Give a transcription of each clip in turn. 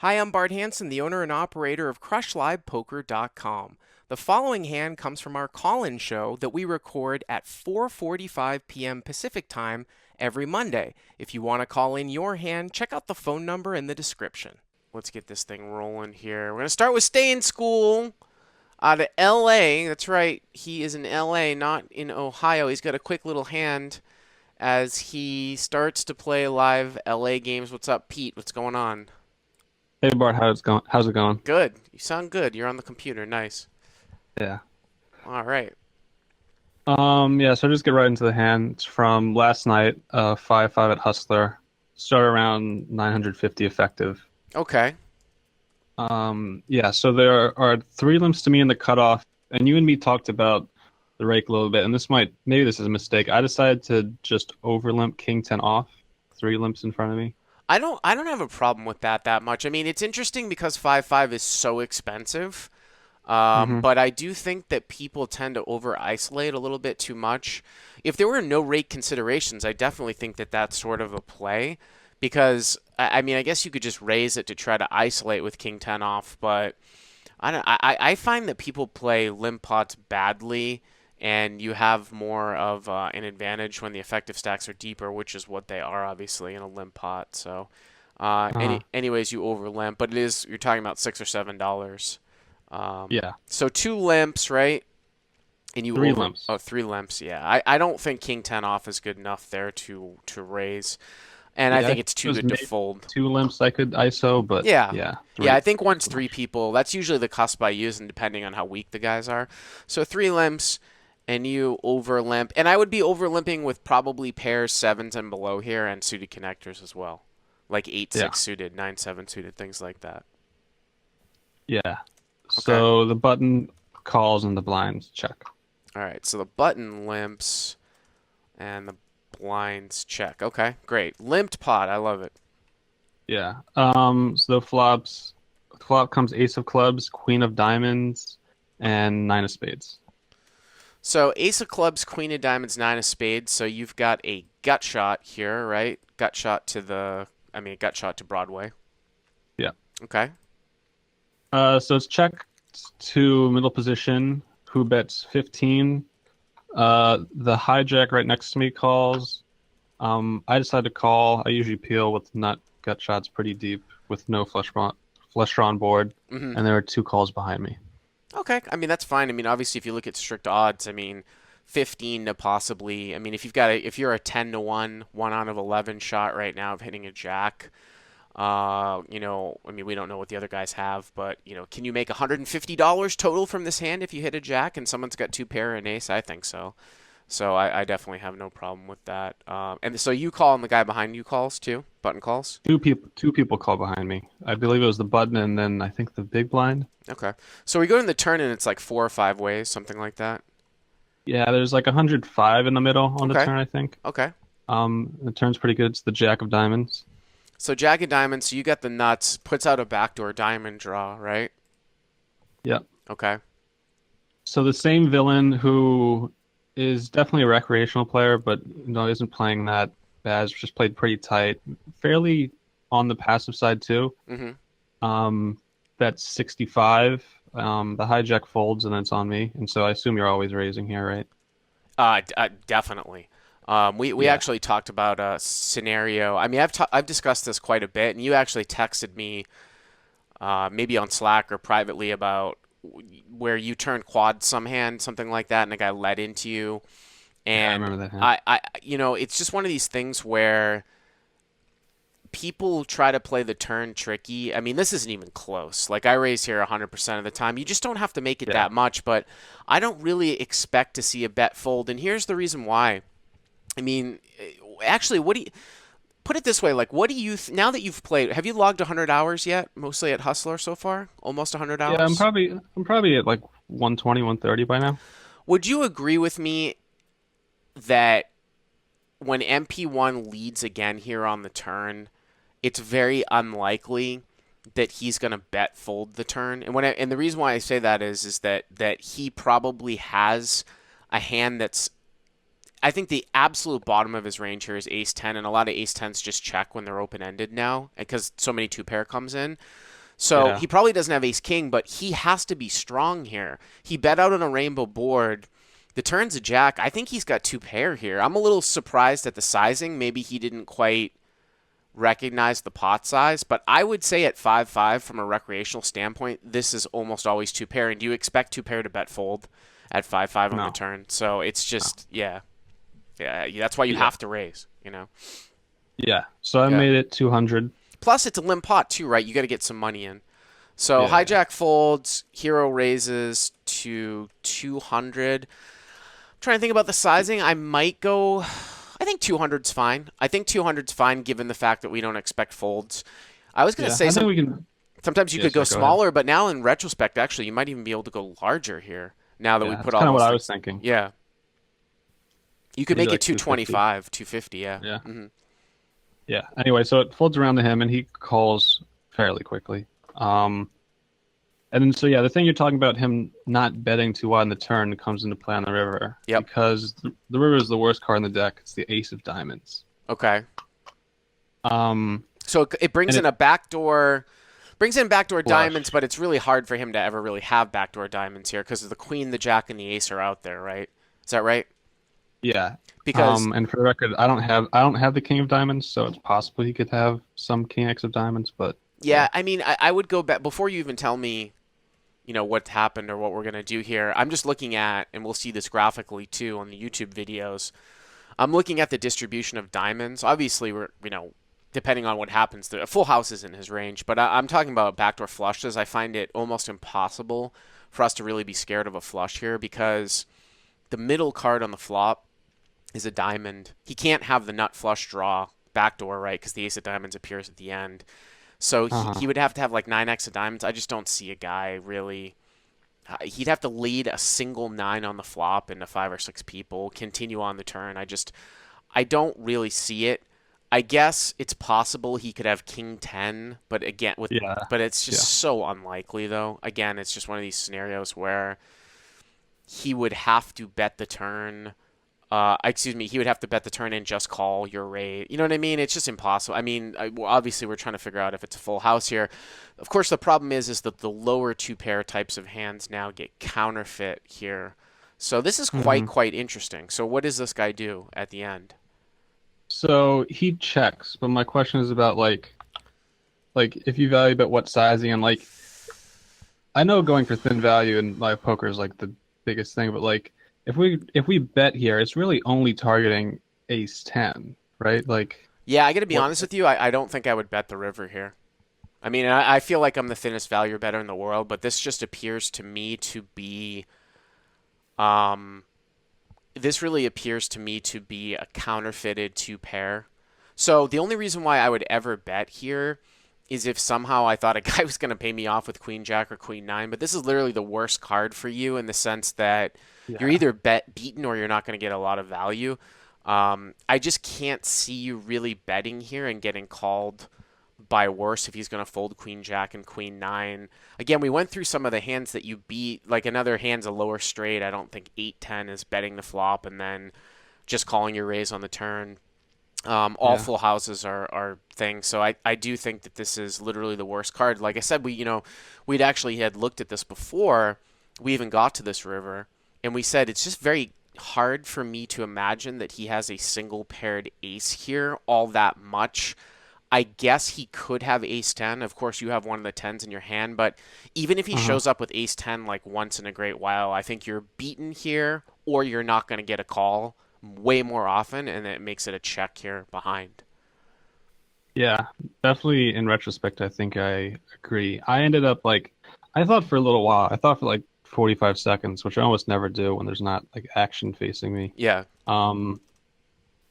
Hi, I'm Bart Hanson, the owner and operator of CrushLivePoker.com. The following hand comes from our call-in show that we record at 4:45 p.m. Pacific Time every Monday. If you want to call in your hand, check out the phone number in the description. Let's get this thing rolling here. We're going to start with Stay in School out of LA. That's right, he is in LA, not in Ohio. He's got a quick little hand as he starts to play live LA games. What's up, Pete? What's going on? Hey Bart, how's it going? How's it going? Good. You sound good. You're on the computer. Nice. Yeah. All right. Yeah, so just get right into the hand. It's from last night, 5-5 at Hustler. Start around 950 effective. Okay. Yeah, so there are three limps to me in the cutoff, and you and me talked about the rake a little bit, and maybe this is a mistake. I decided to just overlimp King 10 off, three limps in front of me. I don't have a problem with that much. I mean, it's interesting because 5-5 is so expensive. Hmm. But I do think that people tend to over isolate a little bit too much. If there were no rate considerations, I definitely think that that's sort of a play because I mean, I guess you could just raise it to try to isolate with King 10 off, but I don't. I find that people play limp pots badly, and you have more of an advantage when the effective stacks are deeper, which is what they are obviously in a limp pot. So, Uh-huh. anyways, you over limp, but you're talking about $6 or $7. Yeah, So two limps, right? And you three over limps. oh three limps. Yeah, I don't think King 10 off is good enough there to raise, and I Yeah, I think think it's it too was good to maybe fold. two limps I could ISO, but Yeah. yeah, Yeah, I three. think once Too three much. people, that's usually the cusp I use, and depending on how weak the guys are. So three limps, and you over limp, and I would be over limping with probably pairs sevens and below here, and suited connectors as well, like eight Yeah, six suited, 9-7 suited, things like that. yeah. Okay. So the button calls and the blinds check. All right. So the button limps and the blinds check. Okay, great. Limped pot, I love it. Yeah. So the flop comes ace of clubs, queen of diamonds, and nine of spades. So ace of clubs, queen of diamonds, nine of spades. So you've got a gut shot here, right? Gut shot to gut shot to Broadway. Yeah. Okay. So it's check to middle position. Who bets 15? The hijack right next to me calls. I decided to call. I usually peel with nut gut shots pretty deep with no flush drawn board, hmm and there are two calls behind me. Okay. I mean that's fine. I mean obviously if you look at strict odds, I mean 15 to possibly. I mean if you're a 10 to 1 out of 11 shot right now of hitting a jack. I mean, we don't know what the other guys have, but can you make $150 total from this hand if you hit a jack and someone's got two pair and ace? I think so. So I definitely have no problem with that. And so you call and the guy behind you calls too, button calls. Two people call behind me. I believe it was the button and then I think the big blind. Okay. So we go in the turn and it's like four or five ways, something like that. Yeah, there's like 105 in the middle on the Okay. turn, I think. Okay. The turn's pretty good. It's the jack of diamonds. So jack of diamonds. So you got the nuts. Puts out a backdoor diamond draw, right? Yeah. Okay. So the same villain who is definitely a recreational player, but isn't playing that bad. Has just played pretty tight, fairly on the passive side too. Mm-hmm. Um, that's 65. The hijack folds and then it's on me, and so I assume you're always raising here, right? Definitely. We Yeah. actually talked about a scenario. I mean, I've discussed this quite a bit, and you actually texted me maybe on Slack or privately about where you turned quad some hand, something like that, and a guy led into you. Yeah, I And remember that hand. it's just one of these things where people try to play the turn tricky. I mean, this isn't even close. Like I raise here 100% of the time. You just don't have to make it Yeah. that much, but I don't really expect to see a bet fold. And here's the reason why. I mean, actually, what do you put it this way? Like, what do you now that you've played? Have you logged 100 hours yet? Mostly at Hustler so far, almost 100 Yeah, I'm hours. probably I'm probably at like 120, 130 by now. Would you agree with me that when MP1 leads again here on the turn, it's very unlikely that he's going to bet fold the turn? And the reason why I say that is that he probably has a hand that's I think the absolute bottom of his range here is ace 10, and a lot of ace 10s just check when they're open ended now because so many two pair comes in. So Yeah. he probably doesn't have ace king, but he has to be strong here. He bet out on a rainbow board. The turn's a jack. I think he's got two pair here. I'm a little surprised at the sizing. Maybe he didn't quite recognize the pot size, but I would say at 5-5 from a recreational standpoint, this is almost always two pair. And do you expect two pair to bet fold at 5-5 on the No. turn? So it's No. just, yeah, that's why you Yeah. have to raise, you know? Yeah. So I Yeah. made it 200. Plus, it's a limp pot too, right? You got to get some money in. So Yeah. Yeah. hijack folds, hero raises to 200. I'm trying to think about the sizing. I might go. I think 200's fine. I think 200's fine given the fact that we don't expect folds. I was going to Yeah. say I think we can. sometimes you Yeah. could go Sorry. Go ahead. smaller, but now in retrospect, actually, you might even be able to go larger here. Now that we Yeah. put That's kind of what almost I like, was thinking. yeah, you could Maybe make it like 250. 225, 250. Yeah. Yeah. Hmm. Yeah. Anyway, so it folds around to him, and he calls fairly quickly. And then, so yeah, the thing you're talking about, him not betting too wide in the turn, comes into play on the river. Yep. Because the river is the worst card in the deck. It's the ace of diamonds. Okay. Um, So it brings and in it a backdoor, brings in backdoor flush. diamonds, but it's really hard for him to ever really have backdoor diamonds here because the queen, the jack, and the ace are out there, right? Is that right? Yeah. Because And for the record, I don't have the king of diamonds, so it's possible he could have some king x of diamonds, but yeah, yeah. I mean, I would go back before you even tell me, what happened or what we're gonna do here. I'm just looking at, and we'll see this graphically too on the YouTube videos. I'm looking at the distribution of diamonds. Obviously, we're depending on what happens, the full house is in his range. But I'm talking about backdoor flushes. I find it almost impossible for us to really be scared of a flush here because the middle card on the flop is a diamond. He can't have the nut flush draw backdoor, right? Because the ace of diamonds appears at the end. So he Uh-huh. would have to have like 9x of diamonds. I just don't see a guy really. He'd have to lead a single nine on the flop into five or six people, continue on the turn. I don't really see it. I guess it's possible he could have king 10, but again Yeah. but it's just Yeah. so unlikely though. Again, it's just one of these scenarios where he would have to bet the turn. Excuse me, he would have to bet the turn and just call your rate. You know what I mean? It's just impossible. I mean, well, obviously we're trying to figure out if it's a full house here. Of course, the problem is that the lower two pair types of hands now get counterfeit here. So this is Hmm. quite interesting. So what does this guy do at the end? So he checks, but my question is about like if you value bet what sizing, and like I know going for thin value in live poker is like the biggest thing, but like if we bet here, it's really only targeting ace 10, right? Like Yeah, I got to be what honest with you. I don't think I would bet the river here. I mean, I feel like I'm the thinnest value better in the world, but this just appears to me to be um, this really appears to me to be a counterfeited two pair. So the only reason why I would ever bet here is if somehow I thought a guy was going to pay me off with queen jack or queen nine. But this is literally the worst card for you in the sense that you're yeah. either bet beaten or you're not going to get a lot of value. I just can't see you really betting here and getting called by worse if he's going to fold queen jack and queen nine. Again, we went through some of the hands that you beat. Like another hand's a lower straight. I don't think 8-10 is betting the flop and then just calling your raise on the turn. All Yeah. full houses are things. So I do think that this is literally the worst card. Like I said, we'd actually had looked at this before we even got to this river, and we said it's just very hard for me to imagine that he has a single paired ace here all that much. I guess he could have ace 10. Of course, you have one of the tens in your hand, but even if he Uh-huh. shows up with ace 10 like once in a great while, I think you're beaten here or you're not going to get a call way more often, and it makes it a check here behind. Yeah. Definitely in retrospect, I think I agree. I ended up like I thought for a little while. I thought for like 45 seconds, which I almost never do when there's not like action facing me. Yeah. Um,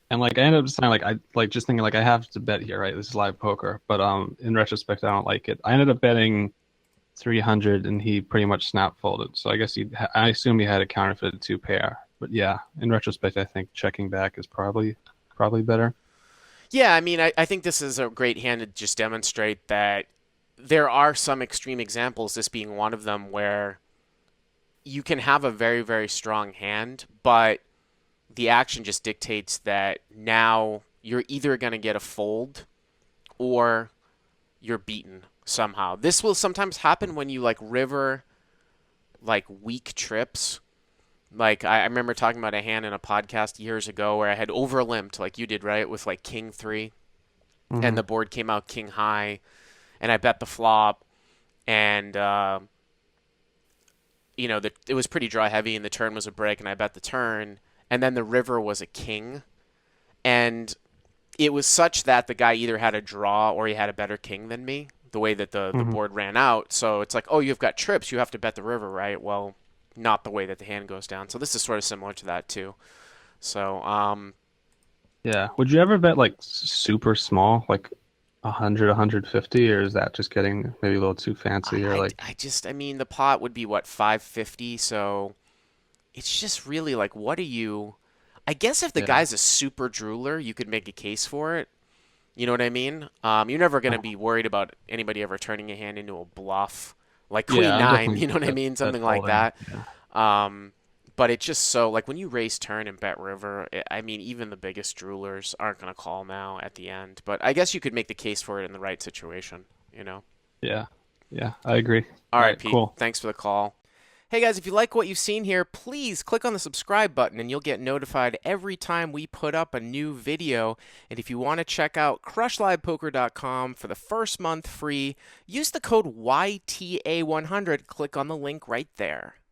And like I ended up deciding like I like just thinking like I have to bet here, right? This is live poker. But in retrospect I don't like it. I ended up betting 300 and he pretty much snap folded. So I guess I assume he had a counterfeited two pair. But yeah, in retrospect I think checking back is probably better. Yeah, I mean, I think this is a great hand to just demonstrate that there are some extreme examples, this being one of them, where you can have a very, very strong hand, but the action just dictates that now you're either going to get a fold or you're beaten. somehow. This will sometimes happen when you like river like weak trips. Like I remember talking about a hand in a podcast years ago where I had overlimped like you did, right? With like king three and Hmm. the board came out king high and I bet the flop and it was pretty draw heavy and the turn was a break and I bet the turn and then the river was a king and it was such that the guy either had a draw or he had a better king than me, the way that the Hmm. board ran out. So it's like, oh, you've got trips, you have to bet the river, right? Well, not the way that the hand goes down. So this is sort of similar to that too. So Yeah. Would you ever bet like super small, like 100, 150, or is that just getting maybe a little too fancy or like, I mean, the pot would be what 550. So it's just really like, what are you? I guess if the yeah. guy's a super drooler, you could make a case for it. You know what I mean? You're never going to Uh, be worried about anybody ever turning a hand into a bluff, like yeah, Queen I'm Nine. definitely You know what I mean? bet Something like folding. that. Yeah. Um, but it's just so like when you raise turn and bet river, I mean, even the biggest droolers aren't going to call now at the end. But I guess you could make the case for it in the right situation. You know? Yeah. Yeah, I agree. All All right, right, Pete. cool. Thanks for the call. Hey guys, if you like what you've seen here, please click on the subscribe button and you'll get notified every time we put up a new video. And if you want to check out crushlivepoker.com for the first month free, use the code YTA100. Click on the link right there.